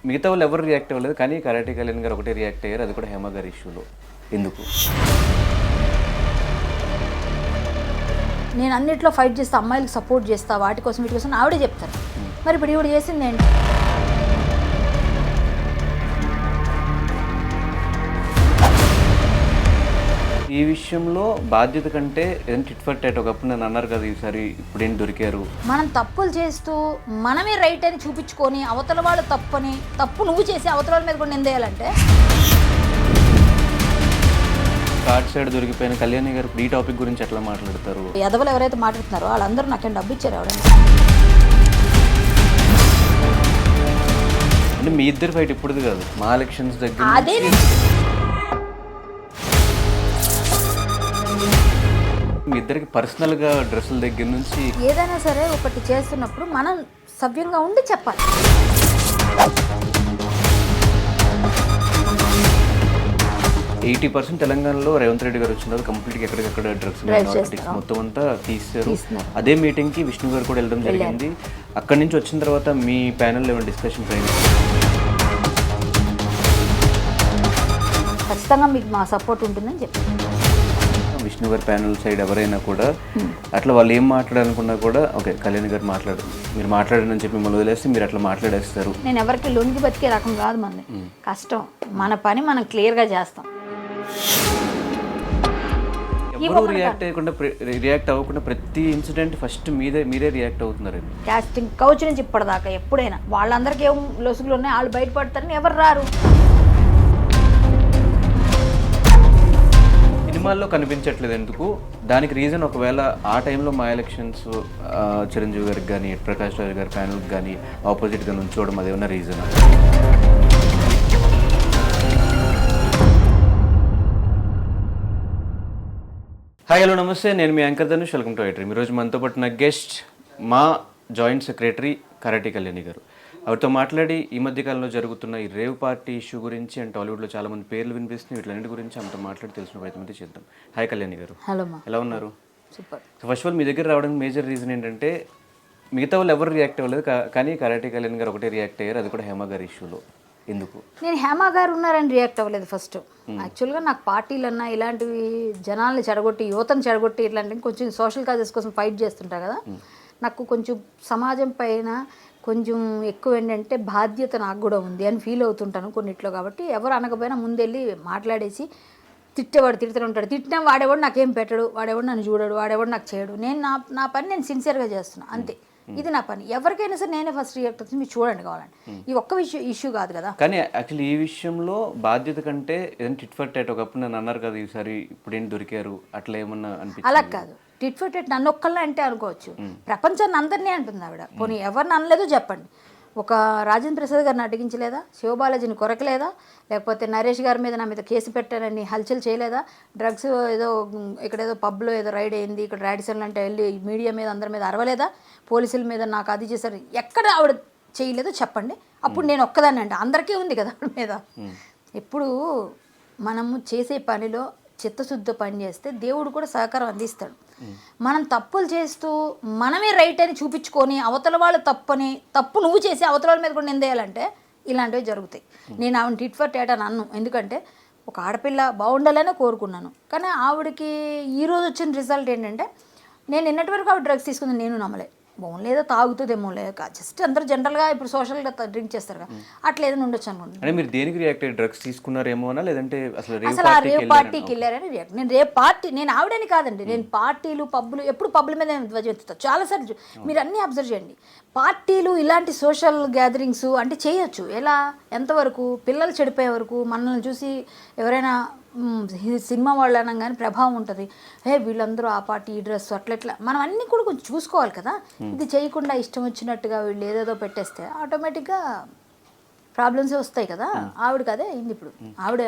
మిగతా వాళ్ళు ఎవరు రియాక్ట్ అవ్వలేదు, కానీ కరాటే కళ్యాణ్ గారు ఒకటే రియాక్ట్ అయ్యారు, అది కూడా హేమ గారి ఇష్యూలో. ఎందుకు? నేను అన్నిట్లో ఫైట్ చేస్తా, అమ్మాయిలకు సపోర్ట్ చేస్తా, వాటి కోసం వీటి కోసం ఆవిడే చెప్తారు. మరి ఇప్పుడు ఈవిడ చేసింది ఏంటి? ఈ విషయంలో బాధ్యత కంటే ఏదైనా టిట్ ఫర్ టాట్ ఒకప్పుడు నన్ను అన్నారు కదా, ఈసారి ఇప్పుడు ఏం దొరికారు. మనం తప్పులు చేస్తూ మనమే రైట్ అని చూపించుకొని అవతల వాళ్ళు తప్పని, తప్పు నువ్వు చేసి అవతల వాళ్ళ మీద కూడా నిందేయాలంటే. కార్డ్ సైడ్ దొరికిపోయిన కళ్యాణి గారు ఈ టాపిక్ గురించి ఎట్లా మాట్లాడతారు? ఎదవలు ఎవరైతే మాట్లాడుతున్నారో వాళ్ళందరూ నాకేం డబ్బు ఇచ్చారు ఎవరైనా? అంటే మీ ఇద్దరు ఫైట్ ఇప్పుడుది కాదు, మా ఎలక్షన్స్ దగ్గర అదే మీ ఇద్దరికి పర్సనల్గా డ్రెస్సుల దగ్గర నుంచి ఏదైనా సరే ఒకటి చేస్తున్నప్పుడు మనం సవ్యంగా ఉండి చెప్పాలి. 80% తెలంగాణలో రేవంత్ రెడ్డి గారు వచ్చిన కంప్లీట్గా ఎక్కడికక్కడ డ్రగ్స్ మొత్తం అంతా తీస్తారు. అదే మీటింగ్కి విష్ణు గారు కూడా వెళ్ళడం జరిగింది. అక్కడి నుంచి వచ్చిన తర్వాత మీ ప్యానెల్లో ఏమైనా డిస్కషన్స్ అయింది? ఖచ్చితంగా మీకు మా సపోర్ట్ ఉంటుందని చెప్పి విష్ణు గారి ప్యానెల్ సైడ్ ఎవరైనా కూడా అట్లా వాళ్ళు ఏం మాట్లాడాలనుకున్నా కూడా ఓకే కళ్యాణ్ గారు మీరు మాట్లాడని చెప్పి మిమ్మల్ని వదిలేస్తే మీరు అట్లా మాట్లాడేస్తారు. నేను ఎవరికి లొంగి బతికే రకం కాదు, మంది కష్టం, మన పని మనం క్లియర్గా చేస్తాం. ఎవరు రియాక్ట్ అవ్వకుండా ప్రతి ఇన్సిడెంట్ ఫస్ట్ మీరే రియాక్ట్ అవుతున్నారు. కాస్టింగ్ కౌచ్ నుంచి ఇప్పటిదాకా ఎప్పుడైనా వాళ్ళందరికీ ఏం లొసుగులు ఉన్నాయి, వాళ్ళు బయటపడతారని ఎవరు రారు. సినిమాల్లో కనిపించట్లేదు ఎందుకు? దానికి రీజన్ ఒకవేళ ఆ టైంలో మా ఎలక్షన్స్ చిరంజీవి గారికి కానీ ప్రకాష్ రాజ్ గారి ప్యానల్కి కానీ ఆపోజిట్గా నుంచోవడం అదేమన్నా రీజన్? హాయ్ హలో నమస్తే, నేను మీ anchor Dhanush, welcome to iDream. ఈరోజు మనతో పాటు నా గెస్ట్ మా జాయింట్ సెక్రటరీ కరాటే కళ్యాణి గారు. ఆవిడతో మాట్లాడి ఈ మధ్యకాలంలో జరుగుతున్న ఈ రేవ్ పార్టీ ఇష్యూ గురించి అండ్ టాలీవుడ్లో చాలా మంది పేర్లు వినిపిస్తున్నాయి, వీటిలన్నిటి గురించి ఆమెతో మాట్లాడి తెలిసిన ప్రయత్నం అయితే చేద్దాం. హాయ్ కళ్యాణి గారు. హలో, ఎలా ఉన్నారు? సూపర్. ఫస్ట్ ఆఫ్ ఆల్ మీ దగ్గర రావడానికి మేజర్ రీజన్ ఏంటంటే మిగతా వాళ్ళు ఎవరు రియాక్ట్ అవ్వలేదు, కానీ కరాటే కళ్యాణ్ గారు ఒకటే రియాక్ట్ అయ్యారు, అది కూడా హేమ గారి ఇష్యూలో. ఎందుకు? నేను హేమ గారు ఉన్నారని రియాక్ట్ అవ్వలేదు. ఫస్ట్ యాక్చువల్గా నాకు పార్టీలన్నా ఇలాంటివి జనాల్ని చెడగొట్టి యువతను చెడగొట్టి ఇట్లాంటివి కొంచెం సోషల్ కాజెస్ కోసం ఫైట్ చేస్తుంటా కదా, నాకు కొంచెం సమాజం పైన కొంచెం ఎక్కువ ఏంటంటే బాధ్యత నాకు కూడా ఉంది అని ఫీల్ అవుతుంటాను కొన్నిట్లో. కాబట్టి ఎవరు అనకపోయినా ముందెళ్ళి మాట్లాడేసి తిట్టేవాడు తిడుతూనే ఉంటాడు. తిట్టినా వాడేవాడు నాకేం పెట్టడు, వాడేవాడు నన్ను చూడడు, వాడేవాడు నాకు చేయడు. నేను నా పని నేను సిన్సియర్గా చేస్తున్నా అంతే, ఇది నా పని. ఎవరికైనా సరే నేనే ఫస్ట్ రియాక్ట్ అవుతుంది, మీరు చూడండి కావాలండి. ఈ ఒక్క ఇష్యూ కాదు కదా. కానీ యాక్చువల్లీ ఈ విషయంలో బాధ్యత కంటే ఏదైనా టిట్ ఫర్ టాట్ ఒకప్పుడు నన్ను అన్నారు కదా, ఈసారి ఇప్పుడు ఏం దొరికారు అట్లా ఏమన్నా అనిపించింది? అలా కాదు, టిట్ ఫర్ టాట్ నన్ను ఒక్కళ్ళే అంటే అనుకోవచ్చు, ప్రపంచాన్ని అందరినీ అంటుంది ఆవిడ. పోనీ ఎవరిని అనలేదో చెప్పండి. ఒక రాజేంద్ర ప్రసాద్ గారిని అడిగించలేదా? శివబాలాజీని కొరకలేదా? లేకపోతే నరేష్ గారి మీద నా మీద కేసు పెట్టారని హల్చల్ చేయలేదా? డ్రగ్స్ ఏదో ఇక్కడేదో పబ్లో ఏదో రైడ్ అయింది, ఇక్కడ రాడిసన్లు అంటే వెళ్ళి మీడియా మీద అందరి మీద అరవలేదా? పోలీసుల మీద నాకు అది చేశారు, ఎక్కడ ఆవిడ చేయలేదో చెప్పండి. అప్పుడు నేను ఒక్కదాన్ని అంటే అందరికీ ఉంది కదా ఆవిడ మీద. ఎప్పుడు మనము చేసే పనిలో చిత్తశుద్ధి పని చేస్తే దేవుడు కూడా సహకారం అందిస్తాడు. మనం తప్పులు చేస్తూ మనమే రైట్ అని చూపించుకొని అవతల వాళ్ళు తప్పని, తప్పు నువ్వు చేసి అవతల వాళ్ళ మీద కూడా నిందేయాలంటే ఇలాంటివి జరుగుతాయి. నేను ఆవిడ టిట్ ఫర్ టాట్ అని అన్ను, ఎందుకంటే ఒక ఆడపిల్ల బాగుండాలనే కోరుకున్నాను. కానీ ఆవిడకి ఈరోజు వచ్చిన రిజల్ట్ ఏంటంటే, నేను నిన్నటి వరకు ఆవిడ డ్రగ్స్ తీసుకుంది నేను నమ్మలే. బాగుండేదో తాగుతుందేమో లేక జస్ట్ అందరూ జనరల్గా ఇప్పుడు సోషల్గా డ్రింక్ చేస్తారు కదా, అట్లా ఏదైనా ఉండొచ్చు అనుకోండి. అంటే మీరు దేనికి రియాక్ట్ అయ్యి డ్రగ్స్ తీసుకున్నారేమో అనా, లేదంటే అసలు ఆ రేవ్ పార్టీకి వెళ్ళారని రియాక్ట్. నేను రేవ్ పార్టీ, నేను ఆవిడని కాదండి, నేను పార్టీలు పబ్బులు ఎప్పుడు పబ్బుల మీద ధ్వజెత్తుతాను చాలాసార్లు. మీరు అన్నీ అబ్జర్వ్ చేయండి. పార్టీలు ఇలాంటి సోషల్ గ్యాదరింగ్స్ అంటే చేయొచ్చు, ఎలా ఎంతవరకు పిల్లలు చెడిపోయే వరకు. మనల్ని చూసి ఎవరైనా సినిమా వాళ్ళు అనగానే ప్రభావం ఉంటుంది, వీళ్ళందరూ ఆ పార్టీ ఈ డ్రెస్ అట్లా మనం అన్నీ కూడా కొంచెం చూసుకోవాలి కదా. ఇది చేయకుండా ఇష్టం వచ్చినట్టుగా వీళ్ళు ఏదేదో పెట్టేస్తే ఆటోమేటిక్గా ప్రాబ్లమ్సే వస్తాయి కదా. ఆవిడకి అదే అయింది. ఇప్పుడు ఆవిడ,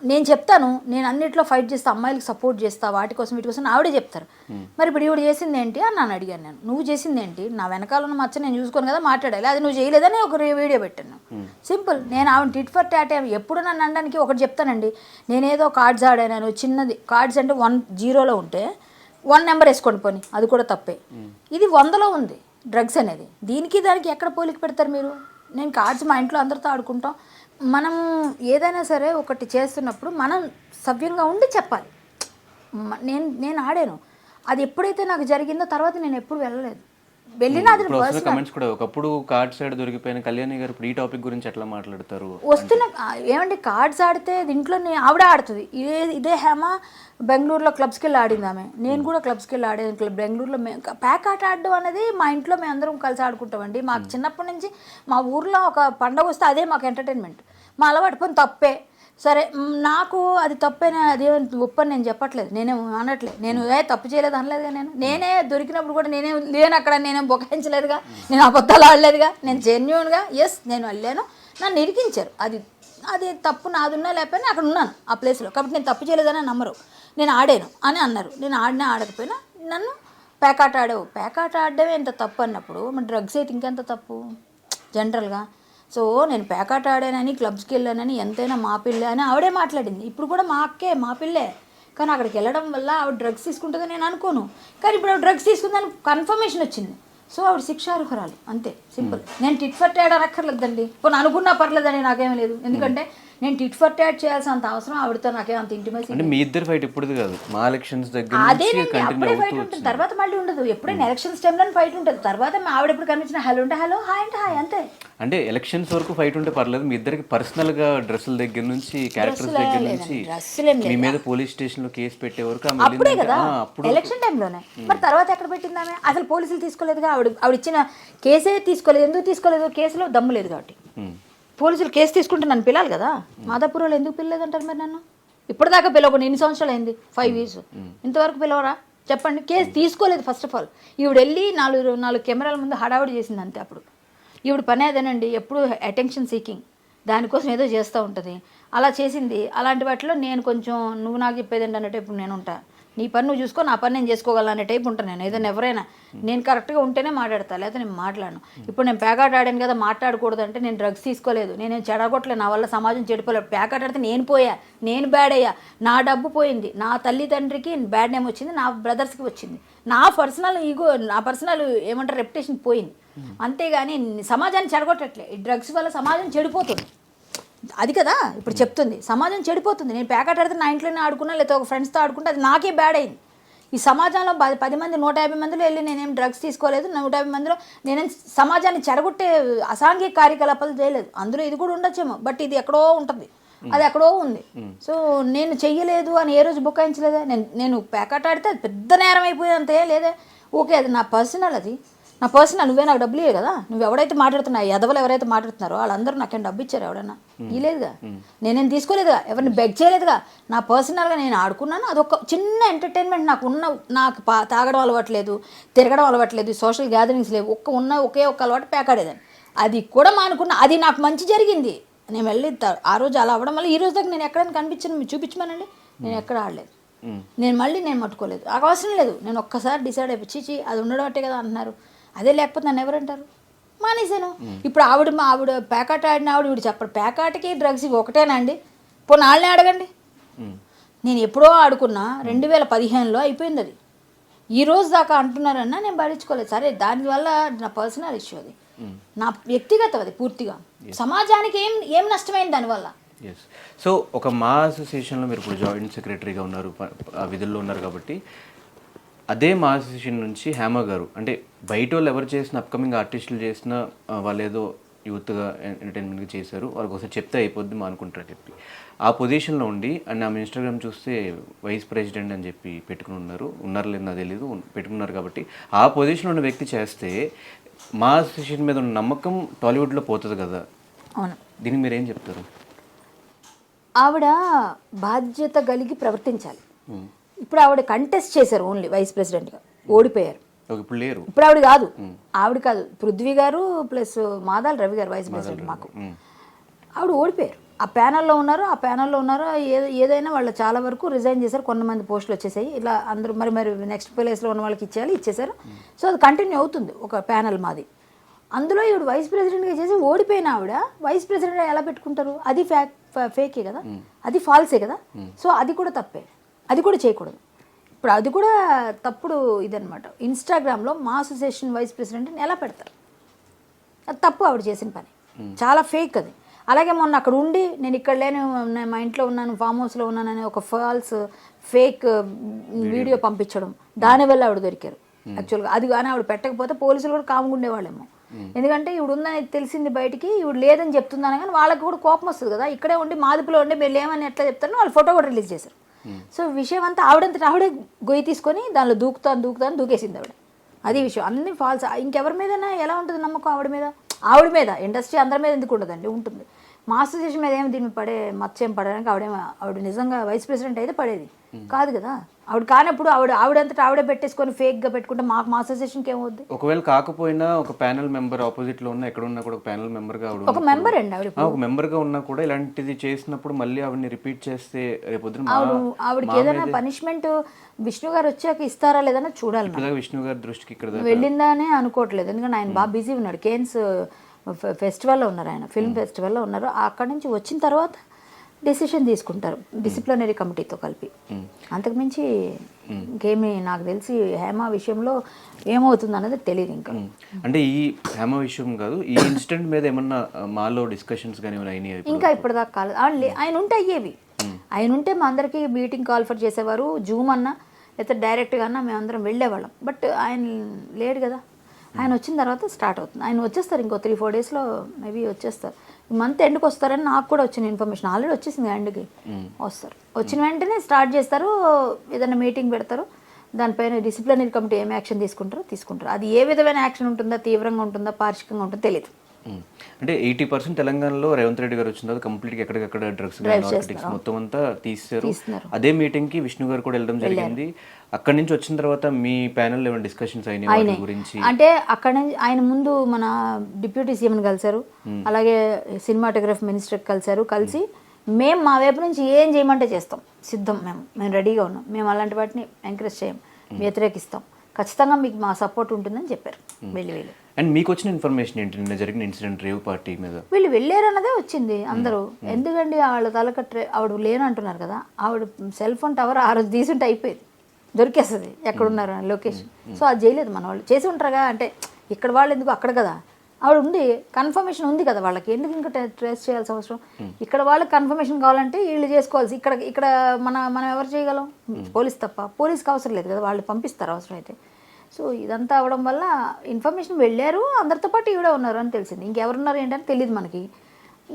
నేను చెప్తాను, నేను అన్నిట్లో ఫైట్ చేస్తా, అమ్మాయిలకు సపోర్ట్ చేస్తా, వాటి కోసం వీటి కోసం ఆవిడే చెప్తారు. మరి ఇప్పుడు ఈవిడ చేసింది ఏంటి అని నన్ను అడిగాను. నేను నువ్వు చేసింది ఏంటి? నా వెనకాల ఉన్న మచ్చ నేను చూసుకోను కదా మాట్లాడాలి, అది నువ్వు చేయలేదని ఒక వీడియో పెట్టాను. సింపుల్. నేను ఆవిడ టిట్ ఫర్ టాట్ ఎప్పుడు నన్ను అనడానికి ఒకటి చెప్తానండి, నేనేదో కార్డ్స్ ఆడాను చిన్నది. కార్డ్స్ అంటే 1 0లో ఉంటే 1 నెంబర్ వేసుకోండి పోనీ, అది కూడా తప్పే. ఇది 100లో ఉంది. డ్రగ్స్ అనేది. దీనికి దానికి ఎక్కడ పోలిక పెడతారు మీరు? నేను కార్డ్స్ మా ఇంట్లో అందరితో ఆడుకుంటాం. మనం ఏదైనా సరే ఒకటి చేస్తున్నప్పుడు మనం సవ్యంగా ఉండి చెప్పాలి. నేను ఆడాను, అది ఎప్పుడైతే నాకు జరిగిందో తర్వాత నేను ఎప్పుడు వెళ్ళలేదు. వెళ్ళినా అది కమెంట్స్ కూడా ఒకప్పుడు కార్డ్ సైడ్ దొరికిపోయిన కళ్యాణి గారు ఇప్పుడు ఈ టాపిక్ గురించి ఎట్లా మాట్లాడతారు? వస్తున్న ఏమండి, కార్డ్స్ ఆడితే ఇంట్లో ఆవిడ ఆడుతుంది. ఇదే హేమ బెంగళూరులో క్లబ్స్కి వెళ్ళి ఆడింది ఆమె. నేను కూడా క్లబ్స్కి వెళ్ళి ఆడేది. బెంగళూరులో ప్యాక్ ఆట ఆడడం అనేది మా ఇంట్లో మేము అందరం కలిసి ఆడుకుంటామండి. మాకు చిన్నప్పటి నుంచి మా ఊర్లో ఒక పండగ వస్తే అదే మాకు ఎంటర్టైన్మెంట్. మా అలవాటు పని తప్పే సరే, నాకు అది తప్పైనా అదే ఒప్పని నేను చెప్పట్లేదు, నేనేం అనట్లేదు. నేను తప్పు చేయలేదు అనలేదుగా. నేనే దొరికినప్పుడు కూడా నేనే లేను అక్కడ, నేనేం బొకాయించలేదుగా, నేను అబద్ధాలు ఆడలేదుగా. నేను జెన్యూన్గా నేను వెళ్ళాను, నన్ను ఇరికించారు. అది తప్పు నాదున్నా లేకపోయినా అక్కడ ఉన్నాను ఆ ప్లేస్లో, కాబట్టి నేను తప్పు చేయలేదని నమ్మరు. నేను ఆడాను అని అన్నారు. నేను ఆడినా ఆడకపోయినా నన్ను ప్యాకాట ఆడావు, ప్యాకాట ఆడడమే ఎంత తప్పు అన్నప్పుడు మరి డ్రగ్స్ అయితే ఇంకెంత తప్పు జనరల్గా. సో నేను ప్యాకాట ఆడానని క్లబ్స్కి వెళ్ళానని ఎంతైనా మా పిల్లే అని ఆవిడే మాట్లాడింది. ఇప్పుడు కూడా మా అక్కే మా పిల్లే, కానీ అక్కడికి వెళ్ళడం వల్ల ఆవిడ డ్రగ్స్ తీసుకుంటుందని నేను అనుకోను. కానీ ఇప్పుడు ఆవిడ డ్రగ్స్ తీసుకుందని కన్ఫర్మేషన్ వచ్చింది. సో ఆవిడ శిక్షార్హురాలు, అంతే సింపుల్. నేను టిట్ ఫర్ ట్యాడ్ అనక్కర్లేదండి, ఇప్పుడు అనుకున్నా పర్లేదని నాకేం లేదు. ఎందుకంటే నేను టిట్ ఫర్ ట్యాడ్ చేయాల్సినంత అవసరం ఆవిడతో నాకేం అంత ఇంటిమేసి. అంటే మీ ఇద్దరు ఫైట్ ఇప్పుడు కాదు, మా ఎలక్షన్స్ దగ్గర అదేనండి, అప్పుడే ఫైట్ ఉంటుంది, తర్వాత మళ్ళీ ఉండదు. ఎప్పుడైనా ఎలక్షన్స్ టైంలో ఫైట్ ఉంటుంది, తర్వాత ఆవిడ ఎప్పుడు కనిపించిన హలో అంటే హలో, హాయ్ అంటే హాయ్, అంతే. అంటే ఎలక్షన్స్ వరకు ఫైట్ ఉంటే పర్లేదు, మీ ఇద్దరికి పర్సనల్ గా డ్రెస్సుల దగ్గర నుంచి క్యారెక్టర్స్ దగ్గర నుంచి మీ మీద పోలీస్ స్టేషన్ లో కేసు పెట్టే వరకు అప్పుడే కదా, ఎలక్షన్ టైంలోనే. మరి తర్వాత ఎక్కడ పెట్టిందామే? అసలు పోలీసులు తీసుకోలేదుగా, ఆవిడ ఇచ్చిన కేసే తీసుకోలేదు. ఎందుకు తీసుకోలేదు? కేసులో దమ్ము లేదు కాబట్టి. పోలీసులు కేసు తీసుకుంటే నన్ను పిలాలి కదా. మాదాపూర్ వాళ్ళు ఎందుకు పిల్లలేదంటారు మరి నన్ను? ఇప్పటిదాకా పిలవకుండా ఎన్ని సంవత్సరాలు అయింది? 5 years. ఇంతవరకు పిలవరా చెప్పండి? కేసు తీసుకోలేదు ఫస్ట్ ఆఫ్ ఆల్. ఈవిడ వెళ్ళి 4 కెమెరాల ముందు హడావుడి చేసింది అంతే. అప్పుడు ఈవిడ పని అదేనండి, ఎప్పుడు అటెన్షన్ సీకింగ్, దానికోసం ఏదో చేస్తూ ఉంటుంది. అలా చేసింది. అలాంటి వాటిలో నేను కొంచెం నువ్వు నాకు చెప్పేదండి అనే టైపు నేను ఉంటా. నీ పని నువ్వు చూసుకో, నా పని నేను చేసుకోగలను అనే టైపు ఉంటాను నేను. ఏదైనా ఎవరైనా నేను కరెక్ట్గా ఉంటేనే మాట్లాడతా, లేకపోతే నేను మాట్లాడను. ఇప్పుడు నేను ప్యాకాట్ ఆడాను కదా, మాట్లాడకూడదు అంటే నేను డ్రగ్స్ తీసుకోలేదు, నేనేం చెడగొట్టలేదు, నా వల్ల సమాజం చెడిపోలేదు. ప్యాకాట్ ఆడితే నేను పోయా, నేను బ్యాడ్ అయ్యా, నా డబ్బు పోయింది, నా తల్లిదండ్రికి బ్యాడ్ నేమ్ వచ్చింది, నా బ్రదర్స్కి వచ్చింది, నా పర్సనల్ ఈగో, నా పర్సనల్ ఏమంటారు రెప్యుటేషన్ పోయింది. అంతేగాని సమాజాన్ని చెడగొట్టట్లే. ఈ డ్రగ్స్ వల్ల సమాజం చెడిపోతుంది, అది కదా ఇప్పుడు చెప్తుంది. సమాజం చెడిపోతుంది. నేను ప్యాకెట్ ఆడితే నా ఇంట్లోనే ఆడుకున్నా, లేకపోతే ఒక ఫ్రెండ్స్తో ఆడుకుంటే అది నాకే బ్యాడ్ అయింది. ఈ సమాజంలో 10 మంది 150 మందిలో వెళ్ళి నేనేం డ్రగ్స్ తీసుకోలేదు, 150 మందిలో నేనేం సమాజాన్ని చెడగొట్టే అసాంఘిక కార్యకలాపాలు చేయలేదు. అందులో ఇది కూడా ఉండొచ్చేమో, బట్ ఇది ఎక్కడో ఉంటుంది, అది ఎక్కడో ఉంది. సో నేను చెయ్యలేదు అని ఏ రోజు బుకాయించలేదా? నేను ప్యాకెట్ ఆడితే అది పెద్ద నేరం అయిపోయింది అంతే లేదే. ఓకే, అది నా పర్సనల్, అది నా పర్సనల్. నువ్వే నాకు డబ్బులు ఇవ్వవు కదా. నువ్వు ఎవడైతే మాట్లాడుతున్నావు, ఎదవలు ఎవరైతే మాట్లాడుతున్నారో వాళ్ళందరూ నాకేం డబ్బు ఇచ్చారు? ఎవడన్నా ఇవ్వలేదుగా, నేనేం తీసుకోలేదుగా, ఎవరిని బెగ్ చేయలేదుగా. నా పర్సనల్గా నేను ఆడుకున్నాను. అదొక చిన్న ఎంటర్టైన్మెంట్. నాకు తాగడం అలవాట్లేదు, తిరగడం అలవాట్లేదు, సోషల్ గ్యాదరింగ్స్ లేవు. ఒకే ఒక్క అలవాటు ప్యాకాడేదాన్ని. అది కూడా మానుకున్నా. అది నాకు మంచి జరిగింది. నేను వెళ్ళి ఆ రోజు అలా అవ్వడం వల్ల ఈ రోజు దాకా నేను ఎక్కడైనా కనిపించాను, మీరు చూపించమనండి, నేను ఎక్కడ ఆడలేదు. నేను మట్టుకోలేదు, నాకు అవసరం లేదు. నేను ఒక్కసారి డిసైడ్ అయిపోయి చీచి అది ఉండడం అట్టే కదా అంటున్నారు, అదే లేకపోతే నన్ను ఎవరంటారు? మానేశాను. ఇప్పుడు ఆవిడ ప్యాకాట్ ఆడిన ఆవిడ చెప్పడు ప్యాకాట్కి డ్రగ్స్ ఒకటేనా అండి? పోనీ వాళ్ళనే అడగండి. నేను ఎప్పుడో ఆడుకున్నా, 2015లో అయిపోయింది అది. ఈ రోజు దాకా అంటున్నారన్నా నేను భరించుకోలేదు. సరే, దానివల్ల నా పర్సనల్ ఇష్యూ, అది నా వ్యక్తిగతం, అది పూర్తిగా. సమాజానికి ఏం నష్టమైంది దానివల్ల? సో ఒక మా అసోసియేషన్లో మీరు ఇప్పుడు జాయింట్ సెక్రటరీగా ఉన్నారు, విధుల్లో ఉన్నారు కాబట్టి అదే మా అసోసియేషన్ నుంచి హేమ గారు, అంటే బయట వాళ్ళు ఎవరు చేసిన అప్కమింగ్ ఆర్టిస్టులు చేసిన వాళ్ళు ఏదో యూత్గా ఎంటర్టైన్మెంట్గా చేశారు, వాళ్ళకి ఒకసారి చెప్తే అయిపోద్ది మా అనుకుంటారని చెప్పి ఆ పొజిషన్లో ఉండి, అండ్ ఆమె ఇన్స్టాగ్రామ్ చూస్తే వైస్ ప్రెసిడెంట్ అని చెప్పి పెట్టుకుని ఉన్నారు లేదు నాకు తెలీదు, పెట్టుకున్నారు. కాబట్టి ఆ పొజిషన్లో ఉన్న వ్యక్తి చేస్తే మా అసోసియేషన్ మీద ఉన్న నమ్మకం టాలీవుడ్లో పోతుంది కదా. అవును, దీనికి మీరు ఏం చెప్తారు? ఆవిడ బాధ్యత కలిగి ప్రవర్తించాలి. ఇప్పుడు ఆవిడ కంటెస్ట్ చేశారు, ఓన్లీ వైస్ ప్రెసిడెంట్గా ఓడిపోయారు. ఇప్పుడు లేరు, ఇప్పుడు ఆవిడ కాదు పృథ్వీ గారు ప్లస్ మాదాల రవి గారు వైస్ ప్రెసిడెంట్. మాకు ఆవిడ ఓడిపోయారు. ఆ ప్యానల్లో ఉన్నారు. ఏదైనా వాళ్ళు చాలా వరకు రిజైన్ చేశారు. కొంతమంది పోస్టులు వచ్చేసాయి. ఇలా అందరూ మరి నెక్స్ట్ ప్లేస్లో ఉన్న వాళ్ళకి ఇచ్చేశారు. సో అది కంటిన్యూ అవుతుంది ఒక ప్యానల్ మాది. అందులో ఈవిడ వైస్ ప్రెసిడెంట్గా చేసి ఓడిపోయిన ఆవిడ వైస్ ప్రెసిడెంట్ ఎలా పెట్టుకుంటారు? అది ఫేకే కదా, అది ఫాల్సే కదా. సో అది కూడా తప్పే, అది కూడా చేయకూడదు. ఇప్పుడు అది కూడా తప్పుడు ఇదనమాట. ఇన్స్టాగ్రామ్లో మా అసోసియేషన్ వైస్ ప్రెసిడెంట్ని ఎలా పెడతారు? అది తప్పు, ఆవిడ చేసిన పని చాలా ఫేక్ అది. అలాగే మొన్న అక్కడ ఉండి నేను ఇక్కడ లేను, నేను మా ఇంట్లో ఉన్నాను, ఫామ్ హౌస్లో ఉన్నానని ఒక ఫాల్స్ ఫేక్ వీడియో పంపించడం, దానివల్ల ఆవిడ దొరికారు యాక్చువల్గా. అది కానీ ఆవిడ పెట్టకపోతే పోలీసులు కూడా కాముగా ఉండేవాళ్ళేమో. ఎందుకంటే ఇవిడ ఉందని తెలిసింది బయటికి, ఇవిడ లేదని చెప్తున్నాను కానీ వాళ్ళకి కూడా కోపం వస్తుంది కదా. ఇక్కడే ఉండి మాదిపులో ఉండి మీరు లేమని ఎట్లా చెప్తారో వాళ్ళు ఫోటో కూడా రిలీజ్ చేశారు. సో విషయం అంతా ఆవిడంతటా ఆవిడే గొయ్యి తీసుకొని దానిలో దూకుతాను దూకేసింది ఆవిడ. అది విషయం. అన్ని ఫాల్స్. ఇంకెవరి మీదైనా ఎలా ఉంటుంది నమ్మకం? ఆవిడ మీద ఇండస్ట్రీ అందరి మీద ఎందుకు ఉండదండి? ఉంటుంది. మా అసోసియేషన్ మీద ఏమి దీన్ని పడే మత్స్యం పడడానికి ఆవిడ నిజంగా వైస్ ప్రెసిడెంట్ అయితే పడేది కాదు కదా. ఆవిడ కానప్పుడు ఆవిడంతటా ఆవిడే పెట్టేసుకొని ఫేక్గా పెట్టుకుంటే మా అసోసియేషన్కి ఏమవుద్ది? ఒకవేళ కాకపోయినా ఒక ప్యానల్ మెంబర్ ఆపోజిట్ లో ఉన్న ఎక్కడ ఉన్నా కూడా ఒక ప్యానల్ మెంబర్గా ఆవిడ ఒక మెంబర్ అండి ఆవిడ. ఒక మెంబర్గా ఉన్నా కూడా ఇలాంటిది చేసినప్పుడు మళ్ళీ ఆవిడని రిపీట్ చేస్తే రేపొద్దున ఆవిడకి ఏదైనా పనిష్మెంట్ విష్ణు గారు వచ్చాక ఇస్తారా లేదన్నా చూడాలి. విష్ణు గారి దృష్టికి ఇక్కడ వెళ్ళిందని అనుకోవట్లేదు, ఎందుకంటే ఆయన బాగా బిజీ ఉన్నాడు. కేన్స్ ఫెస్టివల్లో ఉన్నారు, ఆయన ఫిల్మ్ ఫెస్టివల్లో ఉన్నారు. అక్కడి నుంచి వచ్చిన తర్వాత డెసిషన్ తీసుకుంటారు డిసిప్లినరీ కమిటీతో కలిపి. అంతకుమించి ఇంకేమీ నాకు తెలిసి హేమ విషయంలో ఏమవుతుంది అన్నది తెలియదు ఇంకా. అంటే ఈ హేమ విషయం కాదు, ఈ ఇన్సిడెంట్ మీద ఏమన్నా మాలో డిస్కషన్స్ కానీ అయినాయి? ఇంకా ఇప్పటిదాకా కాలేదు. ఆయన ఉంటే అయ్యేవి. ఆయన ఉంటే మా అందరికీ మీటింగ్ కాల్ఫర్ చేసేవారు, జూమ్ అన్నా లేకపోతే డైరెక్ట్గా అన్నా మేమందరం వెళ్ళేవాళ్ళం. బట్ ఆయన లేడు కదా. ఆయన వచ్చిన తర్వాత స్టార్ట్ అవుతుంది. ఆయన వచ్చేస్తారు ఇంకో 3-4 డేస్లో మేబీ వచ్చేస్తారు. ఈ మంత్ ఎండ్కి వస్తారని నాకు కూడా వచ్చిన ఇన్ఫర్మేషన్. ఆల్రెడీ వచ్చేసింది ఎండ్కి వస్తారు. వచ్చిన వెంటనే స్టార్ట్ చేస్తారు, ఏదైనా మీటింగ్ పెడతారు, దానిపైన డిసిప్లినరీ కమిటీ ఏం యాక్షన్ తీసుకుంటారు. అది ఏ విధమైన యాక్షన్ ఉంటుందా, తీవ్రంగా ఉంటుందా, పార్షికంగా ఉంటుందో తెలియదు. అంటే 80% తెలంగాణలో రేవంత్ రెడ్డి గారు వచ్చిన తర్వాత కంప్లీట్గా ఎక్కడికక్కడ డ్రగ్స్ నార్కోటిక్స్ మొత్తం అంతా తీస్తారు. అదే మీటింగ్కి విష్ణు గారు కూడా వెళ్ళడం జరిగింది. అక్కడి నుంచి వచ్చిన తర్వాత మీ ప్యానెల్ ఏమైనా డిస్కషన్స్ అయినాయి గురించి? అంటే అక్కడ నుంచి ఆయన ముందు మన డిప్యూటీ సీఎంని కలిశారు, అలాగే సినిమాటోగ్రఫీ మినిస్టర్ కలిసి మేము మా వైపు నుంచి ఏం చేయమంటే చేస్తాం, సిద్ధం, మేము రెడీగా ఉన్నాం, మేము అలాంటి వాటిని ఎంకరేజ్ చేయం, వ్యతిరేకిస్తాం, ఖచ్చితంగా మీకు మా సపోర్ట్ ఉంటుందని చెప్పారు. వెళ్ళి అండ్ మీకు వచ్చిన ఇన్ఫర్మేషన్ ఏంటి నిన్న జరిగిన ఇన్సిడెంట్ రేవ్ పార్టీ మీద? వీళ్ళు వెళ్ళారన్నదే వచ్చింది అందరూ. ఎందుకండి వాళ్ళ ఆవిడ లేనంటున్నారు కదా, ఆవిడ సెల్ ఫోన్ టవర్ ఆ రోజు తీసుంటే అయిపోయేది, దొరికేస్తుంది ఎక్కడున్నారు అని లొకేషన్. సో అది చేయలేదు మన వాళ్ళు. చేసి ఉంటారుగా, అంటే ఇక్కడ వాళ్ళు ఎందుకు, అక్కడ కదా ఆవిడ ఉంది, కన్ఫర్మేషన్ ఉంది కదా వాళ్ళకి, ఎందుకు ఇంకా ట్రేస్ చేయాల్సిన అవసరం? ఇక్కడ వాళ్ళకి కన్ఫర్మేషన్ కావాలంటే వీళ్ళు చేసుకోవాల్సి. ఇక్కడ మనం ఎవరు చేయగలం? పోలీస్ తప్ప. పోలీస్కి అవసరం లేదు కదా, వాళ్ళు పంపిస్తారు అవసరం అయితే. సో ఇదంతా అవడం వల్ల ఇన్ఫర్మేషన్ వెళ్ళారు, అందరితో పాటు ఈవిడ ఉన్నారు అని తెలిసింది. ఇంకెవరున్నారు ఏంటని తెలియదు మనకి.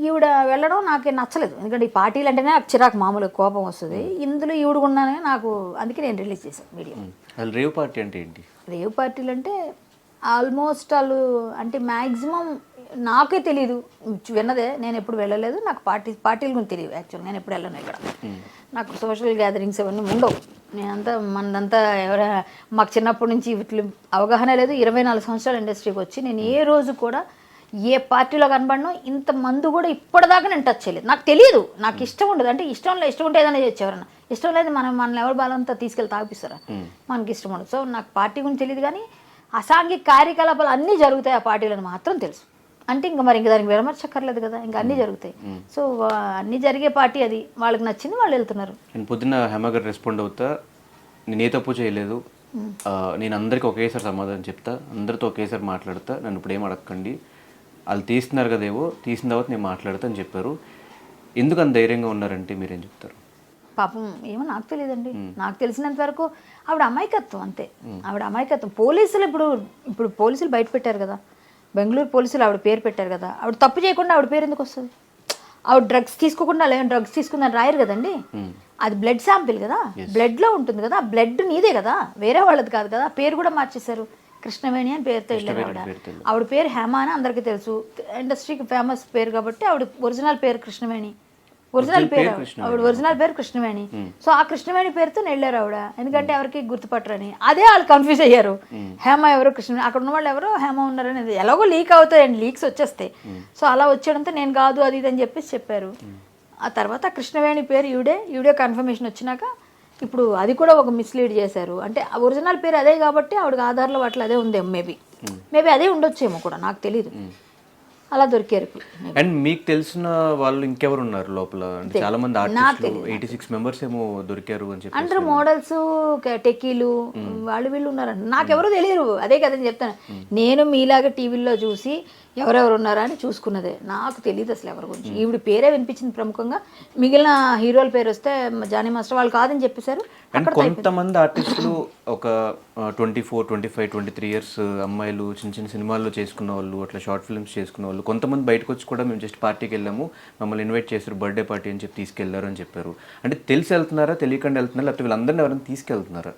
ఈవిడ వెళ్ళడం నాకే నచ్చలేదు, ఎందుకంటే ఈ పార్టీలు అంటేనే నాకు చిరాకు, మామూలుగా కోపం వస్తుంది. ఇందులో ఈవిడ ఉన్నానని నాకు, అందుకే నేను రిలీజ్ చేశాను వీడియో. రేవ్ పార్టీ అంటే ఏంటి? రేవ్ పార్టీలు అంటే ఆల్మోస్ట్ వాళ్ళు అంటే మ్యాక్సిమం నాకే తెలీదు, విన్నదే, నేను ఎప్పుడు వెళ్ళలేదు, నాకు పార్టీల గురించి తెలియదు యాక్చువల్. నేను ఎప్పుడు వెళ్ళను ఇక్కడ, నాకు సోషల్ గ్యాదరింగ్స్ అవన్నీ ఉండవు. నేనంతా మనదంతా మాకు చిన్నప్పటి నుంచి వీటి అవగాహన లేదు. 24 సంవత్సరాల ఇండస్ట్రీకి వచ్చి నేను ఏ రోజు కూడా ఏ పార్టీలో కనబడను, ఇంత మందు కూడా ఇప్పటిదాకా నేను టచ్ చేయలేదు. నాకు తెలియదు, నాకు ఇష్టం ఉండదు. అంటే ఇష్టం ఉంటే ఏదైనా చేయొచ్చు, ఎవరన్నా ఇష్టం లేదు మనల్ని ఎవరు బాలంతా తీసుకెళ్ళి తాగిపిస్తారా, మనకి ఇష్టం ఉండదు. సో నాకు పార్టీ గురించి తెలియదు, కానీ అసాంఘిక కార్యకలాపాలు అన్నీ జరుగుతాయి ఆ పార్టీలను మాత్రం తెలుసు. అంటే ఇంకా దానికి విమర్శక్కర్లేదు కదా, ఇంకా అన్నీ జరుగుతాయి. సో అన్నీ జరిగే పార్టీ అది, వాళ్ళకి నచ్చింది వాళ్ళు వెళ్తున్నారు. నేను పొద్దున్న హేమ గారు రెస్పాండ్ అవుతా, నేను ఏ తప్పు చేయలేదు, నేను అందరికీ ఒకేసారి సమాధానం చెప్తా, అందరితో ఒకేసారి మాట్లాడతా, నన్ను ఇప్పుడు ఏం అడగండి, వాళ్ళు తీస్తున్నారు కదేవో, తీసిన తర్వాత నేను మాట్లాడతా అని చెప్పారు. ఎందుకు అంత ధైర్యంగా ఉన్నారంటే మీరేం చెప్తారు? పాపం ఏమో నాకు తెలియదండి. నాకు తెలిసినంత వరకు ఆవిడ అమాయకత్వం, అంతే. ఆవిడ అమాయకత్వం. పోలీసులు ఇప్పుడు పోలీసులు బయట పెట్టారు కదా, బెంగళూరు పోలీసులు ఆవిడ పేరు పెట్టారు కదా, ఆవిడ తప్పు చేయకుండా ఆవిడ పేరు ఎందుకు వస్తుంది? ఆవిడ డ్రగ్స్ తీసుకోకుండా లేని డ్రగ్స్ తీసుకుందని రాయరు కదండి. అది బ్లడ్ శాంపిల్ కదా, బ్లడ్లో ఉంటుంది కదా, బ్లడ్ నీదే కదా, వేరే వాళ్ళది కాదు కదా. పేరు కూడా మార్చేశారు, కృష్ణవేణి అని పేరుతో వెళ్ళారు ఆవిడ. ఆవిడ పేరు హేమ అని అందరికీ తెలుసు, ఇండస్ట్రీకి ఫేమస్ పేరు కాబట్టి ఆవిడ ఒరిజినల్ పేరు కృష్ణవేణి. ఆవిడ ఒరిజినల్ పేరు కృష్ణవేణి. సో ఆ కృష్ణవేణి పేరుతో వెళ్ళారు ఆవిడ, ఎందుకంటే ఎవరికి గుర్తుపట్టరని. అదే వాళ్ళు కన్ఫ్యూజ్ అయ్యారు, హేమ ఎవరు కృష్ణవేణి, అక్కడ ఉన్న వాళ్ళు ఎవరో హేమ ఉన్నారని. ఎలాగో లీక్ అవుతాయండి, లీక్స్ వచ్చేస్తాయి. సో అలా వచ్చేయడంతో నేను కాదు అది ఇది అని చెప్పేసి చెప్పారు. ఆ తర్వాత కృష్ణవేణి పేరు ఈవిడే కన్ఫర్మేషన్ వచ్చినాక ఇప్పుడు అది కూడా ఒక మిస్లీడ్ చేశారు. అంటే ఒరిజినల్ పేరు అదే కాబట్టి ఆవిడకి ఆధార్లో అట్లా అదే ఉందేమో, మేబీ అదే ఉండొచ్చేమో కూడా, నాకు తెలీదు. అలా దొరికారు ఇప్పుడు. అండ్ మీకు తెలిసిన వాళ్ళు ఇంకెవరు ఉన్నారు లోపల? అంటే చాలా మంది ఆర్టిస్టులు 86 మెంబర్స్ ఏమో దొరికారు అని చెప్పి అందరూ మోడల్స్, టెక్కీలు, వాళ్ళు వీళ్ళు ఉన్నారంట. నాకెవరూ తెలియదు, అదే కదని చెప్తాను. నేను మీలాగా టీవీల్లో చూసి ఎవరెవరు ఉన్నారా అని చూసుకున్నదే, నాకు తెలియదు అసలు ఎవరి గురించి. ఈవిడ పేరే వినిపించింది ప్రముఖంగా, మిగిలిన హీరోల పేరు వస్తే జానీ మాస్టర్ వాళ్ళు కాదని చెప్పేశారు. అండ్ కొంతమంది ఆర్టిస్టులు ఒక 24, 25, 23 ఇయర్స్ అమ్మాయిలు చిన్న చిన్న సినిమాల్లో చేసుకున్న వాళ్ళు, అట్లా షార్ట్ ఫిల్మ్స్ చేసుకున్న వాళ్ళు, కొంతమంది బయటకు వచ్చి కూడా మేము జస్ట్ పార్టీకి వెళ్ళాము, మమ్మల్ని ఇన్వైట్ చేశారు బర్త్డే పార్టీ అని చెప్పి తీసుకెళ్లారు అని చెప్పారు. అంటే తెలిసి వెళ్తున్నారా, తెలియకుండా వెళ్తున్నారా, లేకపోతే వీళ్ళందరినీ ఎవరైనా తీసుకెళ్తున్నారా?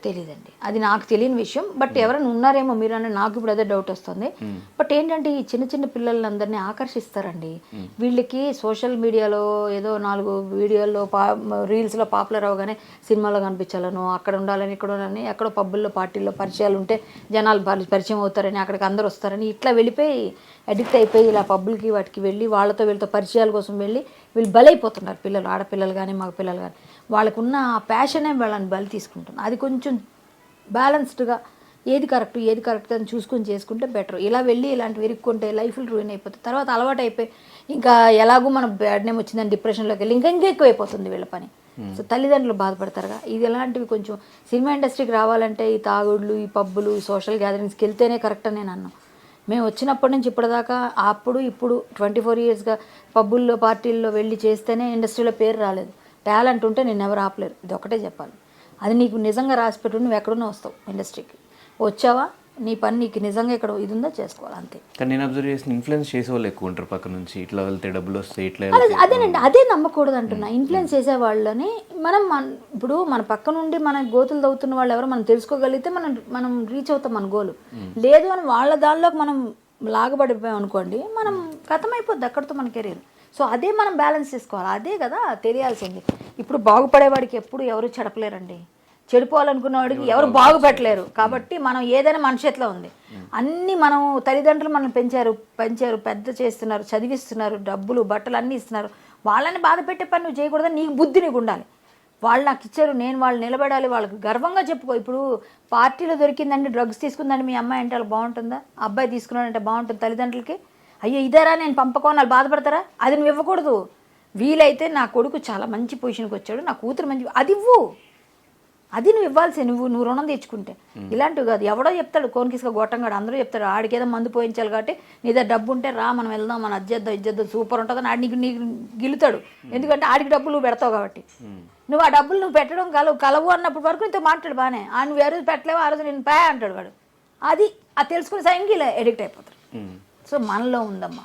తెలీదండి, అది నాకు తెలియని విషయం. బట్ ఎవరైనా ఉన్నారేమో మీరు అంటే నాకు ఇప్పుడు అదే డౌట్ వస్తుంది. బట్ ఏంటంటే ఈ చిన్న చిన్న పిల్లలందరినీ ఆకర్షిస్తారండి. వీళ్ళకి సోషల్ మీడియాలో ఏదో 4 వీడియోల్లో రీల్స్లో పాపులర్ అవగానే సినిమాలో కనిపించాలను, అక్కడ ఉండాలని, ఇక్కడ ఉండాలని, ఎక్కడో పబ్బుల్లో పార్టీల్లో పరిచయాలు ఉంటే జనాలు పరిచయం అవుతారని, అక్కడికి అందరూ వస్తారని ఇట్లా వెళ్ళిపోయి అడిక్ట్ అయిపోయి ఇలా పబ్బులకి వాటికి వెళ్ళి వాళ్ళతో వీళ్ళతో పరిచయాల కోసం వెళ్ళి వీళ్ళు బలైపోతున్నారు. పిల్లలు, ఆడపిల్లలు కానీ మగ పిల్లలు కానీ, వాళ్ళకున్న ఆ ప్యాషనే వాళ్ళని బలి తీసుకుంటున్నారు. అది కొంచెం బ్యాలెన్స్డ్గా ఏది కరెక్ట్ అని చూసుకొని చేసుకుంటే బెటర్. ఇలా వెళ్ళి ఇలాంటివి ఇరుక్కుంటే లైఫ్లు రూయిన్ అయిపోతుంది. తర్వాత అలవాటు అయిపోయి ఇంకా ఎలాగో మనం బ్యాడ్ నేమ్ వచ్చిందని డిప్రెషన్లోకి వెళ్ళి ఇంకా ఎక్కువ అయిపోతుంది వీళ్ళ పని. సో తల్లిదండ్రులు బాధపడతారుగా. ఇది ఎలాంటివి కొంచెం సినిమా ఇండస్ట్రీకి రావాలంటే ఈ తాగుడులు, ఈ పబ్బులు, ఈ సోషల్ గ్యాదరింగ్స్కి వెళ్తేనే కరెక్ట్ అని నేను అన్నాను. మేము వచ్చినప్పటి నుంచి ఇప్పటిదాకా ఇప్పుడు 24 ఇయర్స్గా పబ్బుల్లో పార్టీల్లో వెళ్ళి చేస్తేనే ఇండస్ట్రీలో పేరు రాలేదు. టాలెంట్ ఉంటే నేను ఎవరు ఆపలేరు, ఇది ఒకటే చెప్పాలి. అది నీకు నిజంగా రాసి పెట్టు, నువ్వు ఎక్కడున్నా వస్తావు ఇండస్ట్రీకి. వచ్చావా, నీ పని నీకు నిజంగా ఇక్కడ ఇది ఉందో చేసుకోవాలి అంతే. కానీ నేను అబ్జర్వ్ చేసిన ఇన్ఫ్లుయెన్స్ చేసే వాళ్ళు ఎక్కువ ఉంటారు పక్క నుంచి, ఇట్లా వెళ్తే డబ్బులు వస్తాయి, ఇట్లా అదేనండి, అదే నమ్మకూడదు అంటున్నా. ఇన్ఫ్లుయెన్స్ చేసే వాళ్ళని ఇప్పుడు మన పక్క నుండి మన గోతులు తవ్వుతున్న వాళ్ళు ఎవరో మనం తెలుసుకోగలిగితే మనం రీచ్ అవుతాం మన గోలు. లేదు అని వాళ్ళ దానిలోకి మనం లాగబడిపోయాం అనుకోండి, మనం కథమైపోద్ది అక్కడితో మన కెరీర్. సో అదే మనం బ్యాలెన్స్ చేసుకోవాలి, అదే కదా తెలియాల్సింది. ఇప్పుడు బాగుపడేవాడికి ఎప్పుడు ఎవరు చెడపలేరండి, చెడిపోవాలనుకున్న వాడికి ఎవరు బాగుపెట్టలేరు. కాబట్టి మనం ఏదైనా మన చేతిలో ఉంది. అన్నీ మనం తల్లిదండ్రులు మనం పెంచారు, పెద్ద చేస్తున్నారు, చదివిస్తున్నారు, డబ్బులు బట్టలు అన్నీ ఇస్తున్నారు. వాళ్ళని బాధ పెట్టే పని నువ్వు చేయకూడదని నీకు బుద్ధి నీకు ఉండాలి. వాళ్ళు నాకు ఇచ్చారు, నేను వాళ్ళు నిలబడాలి, వాళ్ళకి గర్వంగా చెప్పుకో. ఇప్పుడు పార్టీలో దొరికిందండి, డ్రగ్స్ తీసుకుందండి మీ అమ్మాయి అంటే వాళ్ళు బాగుంటుందా? అబ్బాయి తీసుకున్నాడంటే బాగుంటుంది తల్లిదండ్రులకి? అయ్యో ఇదేరా నేను పంపకోని వాళ్ళు బాధపడతారా? అది నువ్వు ఇవ్వకూడదు. వీలైతే నా కొడుకు చాలా మంచి పొజిషన్కి వచ్చాడు, నా కూతురు మంచి, అది ఇవ్వు. అది నువ్వు ఇవ్వాల్సి, నువ్వు రుణం తెచ్చుకుంటే. ఇలాంటివి కాదు, ఎవడో చెప్తాడు కోన్కిస్గా గొట్టంగాడు, అందరూ చెప్తాడు ఆడికి ఏదో మందు పోయించాలి కాబట్టి నీ దగ్గర డబ్బు ఉంటే రా మనం వెళ్దాం, మన ఇజ్జేద్దాం సూపర్ ఉంటుందని ఆడి నీకు గిలుతాడు. ఎందుకంటే ఆడికి డబ్బులు నువ్వు పెడతావు కాబట్టి. నువ్వు ఆ డబ్బులు నువ్వు పెట్టడం కలవు అన్నప్పుడు వరకు ఇంత మాట్లాడు బాగానే, నువ్వు ఏ రోజు పెట్టలేవు ఆ రోజు నేను పే అంటాడు వాడు. అది తెలుసుకుని సైంగిలా ఎడిక్ట్ అయిపోతాడు. సో మనలో ఉందమ్మా,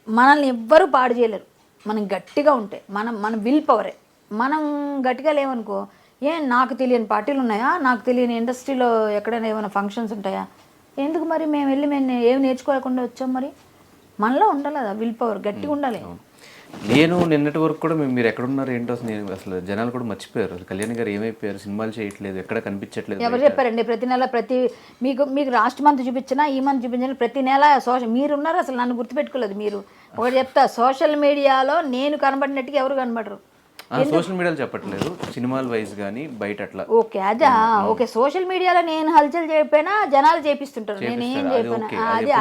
మనల్ని ఎవ్వరూ పాడు చేయలేరు. మనం గట్టిగా ఉంటే మన విల్ పవరే. మనం గట్టిగా లేవనుకో, నాకు తెలియని పార్టీలు ఉన్నాయా, నాకు తెలియని ఇండస్ట్రీలో ఎక్కడైనా ఏమైనా ఫంక్షన్స్ ఉంటాయా, ఎందుకు మరి మేము ఏమి నేర్చుకోకుండా వచ్చాం? మరి మనలో ఉండాలి కదా విల్ పవర్, గట్టిగా ఉండాలి. నేను నిన్నటి వరకు కూడా మీరు ఎక్కడున్నారు ఏంటో అసలు జనాలు కూడా మర్చిపోయారు. అసలు కళ్యాణ్ గారు ఏమైపోయారు, సినిమాలు చేయట్లేదు, ఎక్కడ కనిపించట్లేదు. ఎవరు చెప్పారండి? ప్రతి నెల మీకు లాస్ట్ మంత్ చూపించినా ఈ మంత్ చూపించినా ప్రతి నెల మీరున్నారు. అసలు నన్ను గుర్తుపెట్టుకోలేదు మీరు. ఒకటి చెప్తా, సోషల్ మీడియాలో నేను కనబడినట్టుగా ఎవరు కనబడరు. సోషల్ మీడియాలో చెప్పట్లేదు, సినిమాల వైజ్ కానీ బయట అట్లా. ఓకే అదా, ఓకే. సోషల్ మీడియాలో నేను హల్చల్ చేయకపోయినా జనాలు చేపిస్తుంటారు, నేనేం చెప్పినా అదే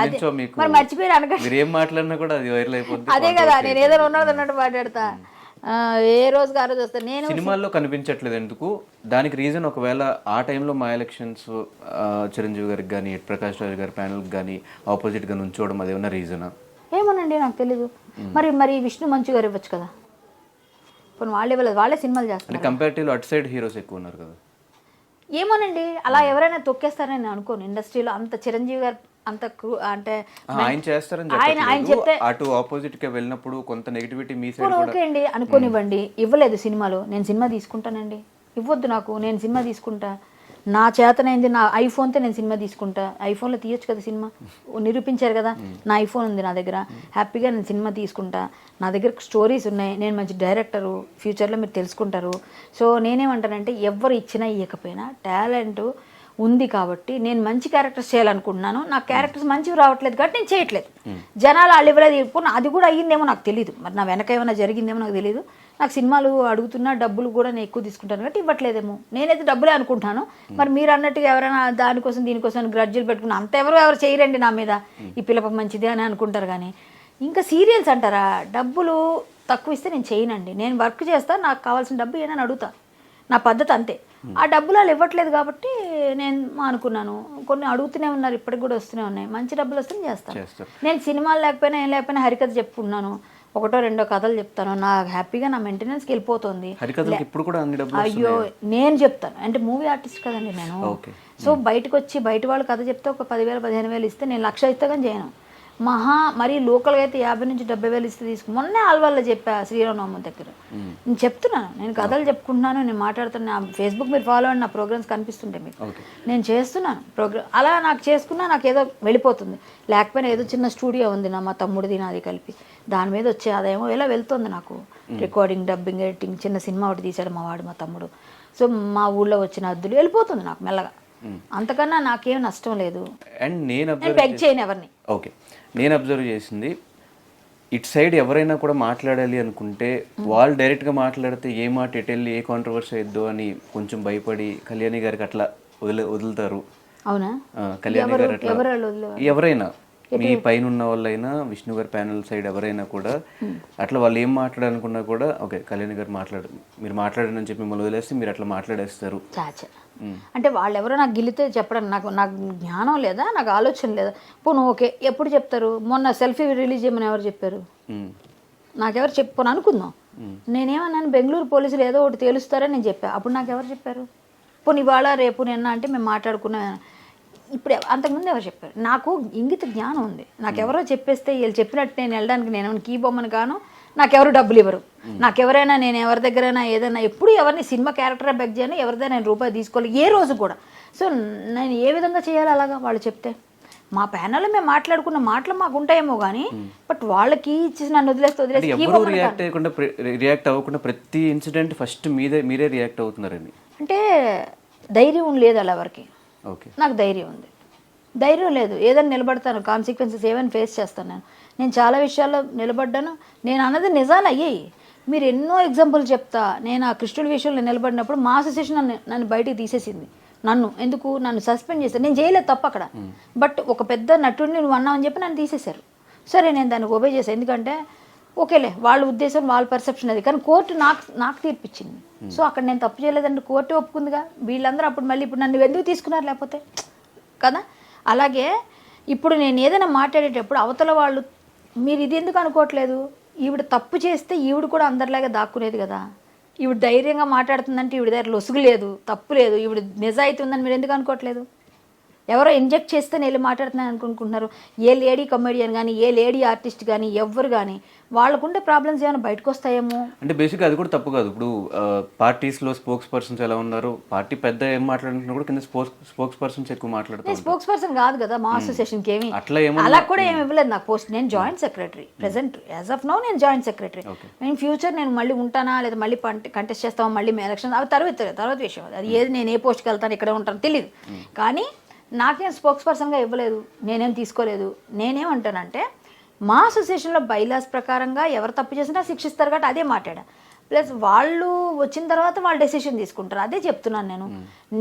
మరి మర్చిపోయారు అనగా. మీరు ఏం మాట్లాడినా కూడా అది వైరల్ అయిపోతుంది. అదే కదా, నేను ఏదైనా ఉన్నది అన్నట్టు మాట్లాడతా. ఏ రోజుకి ఆ రోజు వస్తాను. నేను సినిమాల్లో కనిపించట్లేదు ఎందుకు? దానికి రీజన్ ఒకవేళ ఆ టైంలో మా ఎలక్షన్స్ చిరంజీవి గారికి కానీ ప్రకాష్ రాజ్ గారి ప్యానల్కి కానీ ఆపోజిట్గా నుంచోవడం అదేమన్నా రీజనా? ఏమోనండి నాకు తెలీదు. మరి విష్ణు మంచు గారు ఇవ్వచ్చు కదా, కొన్ని వాళ్ళు ఇవ్వలేదు, వాళ్ళే సినిమాలు చేస్తారు. కంపారిటివ్లీ అటు సైడ్ హీరోస్ ఎక్కువ ఉన్నారు కదా. ఏమోనండి, అలా ఎవరైనా తొక్కేస్తారని నేను అనుకోను. ఇండస్ట్రీలో అంత చిరంజీవి గారు అంత అంటే ఆయన చేస్తారని ఆయన చెప్తే అటు ఆపోజిట్ గా వెళ్ళినప్పుడు కొంత నెగిటివిటీ మీ సైడ్ ఓకే అండి అనుకోనివ్వండి. ఇవ్వలేదు సినిమాలో, నేను సినిమా తీసుకుంటానండి. ఇవ్వద్దు నాకు, నేను సినిమా తీసుకుంటా. నా చేతనైంది, నా ఐఫోన్తో నేను సినిమా తీసుకుంటా. ఐఫోన్లో తీయొచ్చు కదా సినిమా, నిరూపించారు కదా. నా ఐఫోన్ ఉంది నా దగ్గర, హ్యాపీగా నేను సినిమా తీసుకుంటా. నా దగ్గర స్టోరీస్ ఉన్నాయి, నేను మంచి డైరెక్టరు, ఫ్యూచర్లో మీరు తెలుసుకుంటారు. సో నేనేమంటానంటే ఎవరు ఇచ్చినా ఇవ్వకపోయినా టాలెంట్ ఉంది కాబట్టి నేను మంచి క్యారెక్టర్స్ చేయాలనుకుంటున్నాను. నా క్యారెక్టర్స్ మంచివి రావట్లేదు కాబట్టి నేను చేయట్లేదు. జనాలు వాళ్ళు ఇవ్వలేదు, అది కూడా అయ్యిందేమో నాకు తెలియదు. మరి నా వెనక ఏమైనా జరిగిందేమో నాకు తెలియదు. నాకు సినిమాలు అడుగుతున్నా డబ్బులు కూడా నేను ఎక్కువ తీసుకుంటాను కాబట్టి ఇవ్వట్లేదేమో, నేనైతే డబ్బులే అనుకుంటాను. మరి మీరు అన్నట్టుగా ఎవరైనా దానికోసం దీనికోసం గ్రడ్జులు పెట్టుకున్నా అంత ఎవరు చేయరండి నా మీద, ఈ పిల్లప మంచిదే అని అనుకుంటారు. కానీ ఇంకా సీరియల్స్ అంటారా, డబ్బులు తక్కువ ఇస్తే నేను చేయనండి. నేను వర్క్ చేస్తాను, నాకు కావాల్సిన డబ్బు ఏనని అడుగుతా, నా పద్ధతి అంతే. ఆ డబ్బులు వాళ్ళు ఇవ్వట్లేదు కాబట్టి నేను అనుకున్నాను. కొన్ని అడుగుతూనే ఉన్నారు, ఇప్పటికి కూడా వస్తూనే ఉన్నాయి. మంచి డబ్బులు వస్తే నేను చేస్తాను. నేను సినిమాలు లేకపోయినా ఏం లేకపోయినా హరికథ చెప్పుకున్నాను, 1-2 కథలు చెప్తాను, నాకు హ్యాపీగా నా మెయింటెనెన్స్కి వెళ్ళిపోతుంది. అయ్యో నేను చెప్తాను అంటే మూవీ ఆర్టిస్ట్ కదండి నేను. సో బయటకు వచ్చి బయట వాళ్ళు కథ చెప్తే ఒక 10,000-15,000 ఇస్తే నేను 1,00,000 ఇస్తే కానీ చేయను. మరీ లోకల్గా అయితే 50,000-70,000 ఇస్తే తీసుకు. మొన్నే ఆల్వాళ్ళలో చెప్పా శ్రీరామనవమి దగ్గర, నేను చెప్తున్నాను, నేను కథలు చెప్పుకుంటున్నాను, నేను మాట్లాడుతున్నాను. నా ఫేస్బుక్ మీరు ఫాలో అండి, నా ప్రోగ్రామ్స్ కనిపిస్తుంటాయి మీకు, నేను చేస్తున్నాను ప్రోగ్రామ్. అలా నాకు చేసుకున్నా నాకు ఏదో వెళ్ళిపోతుంది. లేకపోయినా ఏదో చిన్న స్టూడియో ఉంది మా తమ్ముడిది నాది కలిపి, దాని మీద వచ్చే అదేమో ఇలా వెళ్తుంది నాకు. రికార్డింగ్, డబ్బింగ్, ఎడిటింగ్, చిన్న సినిమా ఒకటి తీశాడు మా తమ్ముడు. సో మా ఊళ్ళో వచ్చిన అద్దులు వెళ్ళిపోతుంది నాకు మెల్లగా, అంతకన్నా నాకేం నష్టం లేదు. అండ్ నేను బెగ్ చేయను ఎవరిని. ఓకే, నేను అబ్జర్వ్ చేసింది ఇటు సైడ్ ఎవరైనా కూడా మాట్లాడాలి అనుకుంటే వాళ్ళు డైరెక్ట్గా మాట్లాడితే ఏ మాట ఎటు వెళ్ళి ఏ కాంట్రవర్సీ అయిద్దో అని కొంచెం భయపడి కళ్యాణి గారికి అట్లా వదులుతారు. అవునా? కళ్యాణి గారు అట్లా ఎవరైనా మీ పైన ఉన్న వాళ్ళైనా విష్ణు గారి ప్యానల్ సైడ్ ఎవరైనా కూడా అట్లా వాళ్ళు ఏం మాట్లాడాలనుకున్నా కూడా ఓకే కళ్యాణి గారు మీరు మాట్లాడని చెప్పి మిమ్మల్ని వదిలేస్తే మీరు అట్లా మాట్లాడేస్తారు. అంటే వాళ్ళు ఎవరో నాకు గిల్లితే చెప్పడం నాకు జ్ఞానం లేదా, నాకు ఆలోచన లేదా. పోను ఓకే ఎప్పుడు చెప్తారు? మొన్న సెల్ఫీ రిలీజ్ చేయమని ఎవరు చెప్పారు? నాకెవరు చెప్పుకొని అనుకుందాం. నేనేమన్నాను, బెంగళూరు పోలీసులు ఏదో ఒకటి తేలుస్తారని నేను చెప్పాను. అప్పుడు నాకు ఎవరు చెప్పారు? పోనీ ఇవాళ రేపు నిన్న అంటే మేము మాట్లాడుకున్నా. ఇప్పుడు అంతకుముందు ఎవరు చెప్పారు? నాకు ఇంగిత జ్ఞానం ఉంది. నాకెవరో చెప్పేస్తే వీళ్ళు చెప్పినట్టు నేను వెళ్ళడానికి నేను కీ బొమ్మను గాను, నాకెవరు డబ్బులు ఇవ్వరు. నాకెవరైనా నేను ఎవరి దగ్గరైనా ఏదైనా ఎప్పుడు ఎవరిని సినిమా క్యారెక్టర్ బెగ్ చేయను, ఎవరిదైనా నేను రూపాయి తీసుకోవాలి ఏ రోజు కూడా. సో నేను ఏ విధంగా చేయాలి అలాగా వాళ్ళు చెప్తే? మా ప్యానల్లో మేము మాట్లాడుకున్న మాటలు మాకు ఉంటాయేమో కానీ బట్ వాళ్ళకి ఇచ్చేసి నన్ను వదిలేస్తే రియాక్ట్ అవ్వకుండా ప్రతి ఇన్సిడెంట్ ఫస్ట్ మీరే రియాక్ట్ అవుతున్నారని అంటే ధైర్యం లేదు అలా ఎవరికి. నాకు ధైర్యం ఉంది, ధైర్యం లేదు. ఏదైనా నిలబడతాను, కాన్సిక్వెన్సెస్ ఏమైనా ఫేస్ చేస్తాను. నేను చాలా విషయాల్లో నిలబడ్డాను. నేను అన్నది నిజాలు అయ్యాయి. మీరు ఎన్నో ఎగ్జాంపుల్ చెప్తా. నేను ఆ కృష్ణుడి విషయంలో నిలబడినప్పుడు మా అసోసియేషన్ నన్ను బయటికి తీసేసింది. నన్ను సస్పెండ్ చేశారు. నేను చేయలేదు తప్ప అక్కడ. బట్ ఒక పెద్ద నటుడిని నువ్వు అన్నావు అని చెప్పి నన్ను తీసేశారు. సరే నేను దాన్ని ఒబే చేశాను. ఎందుకంటే ఓకేలే వాళ్ళ ఉద్దేశం వాళ్ళ పర్సెప్షన్ అది, కానీ కోర్టు నాకు తీర్పిచ్చింది. సో అక్కడ నేను తప్పు చేయలేదంటే కోర్టు ఒప్పుకుందిగా. వీళ్ళందరూ అప్పుడు మళ్ళీ ఇప్పుడు నన్ను ఎందుకు తీసుకున్నారు లేకపోతే కదా. అలాగే ఇప్పుడు నేను ఏదైనా మాట్లాడేటప్పుడు అవతల వాళ్ళు మీరు ఇది ఎందుకు అనుకోవట్లేదు, ఈవిడ తప్పు చేస్తే ఈవిడ కూడా అందరిలాగా దాక్కునేది కదా, ఈవిడ ధైర్యంగా మాట్లాడుతుందంటే ఈవిడ దగ్గర లొసుగు లేదు, తప్పు లేదు, ఈవిడ నిజాయితీ ఉందని మీరు ఎందుకు అనుకోవట్లేదు? ఎవరో ఇంజెక్ట్ చేస్తే నేను వెళ్ళి మాట్లాడుతున్నాను అనుకుంటున్నారు. ఏ లేడీ కమెడియన్ కానీ ఏ లేడీ ఆర్టిస్ట్ కానీ ఎవ్వరు కానీ వాళ్ళకుండే ప్రాబ్లమ్స్ ఏమైనా బయటకు వస్తాయేమో. అంటే బేసిక్గా అది కూడా తప్పు కాదు. ఇప్పుడు పార్టీస్లో స్పోక్స్ పర్సన్స్ ఎలా ఉన్నారు, పార్టీ పెద్ద ఏం మాట్లాడుతున్నా కూడా కింద స్పోక్స్ పర్సన్స్ ఎక్కువ మాట్లాడుతారు. స్పోక్స్ పర్సన్ కాదు కదా మా అసోసియేషన్కి ఏమి అలా కూడా ఏమి ఇవ్వలేదు నాకు పోస్ట్. నేను joint secretary present as of now, నేను జాయింట్ సెక్రటరీ. నేను ఫ్యూచర్ నేను మళ్ళీ ఉంటానా లేదా మళ్ళీ కంటెస్ట్ చేస్తామా మళ్ళీ ఎలక్షన్ అవి తర్వాత విషయం. అది ఏది నేను ఏ పోస్ట్కి వెళ్తాను ఇక్కడే ఉంటాను తెలియదు. కానీ నాకేం స్పోక్స్ పర్సన్గా ఇవ్వలేదు, నేనేం తీసుకోలేదు. నేనేమంటానంటే మా అసోసియేషన్లో బైలాస్ ప్రకారంగా ఎవరు తప్పు చేసినా శిక్షిస్తారు కాబట్టి అదే మాట్లాడా. ప్లస్ వాళ్ళు వచ్చిన తర్వాత వాళ్ళు డెసిషన్ తీసుకుంటారు, అదే చెప్తున్నాను.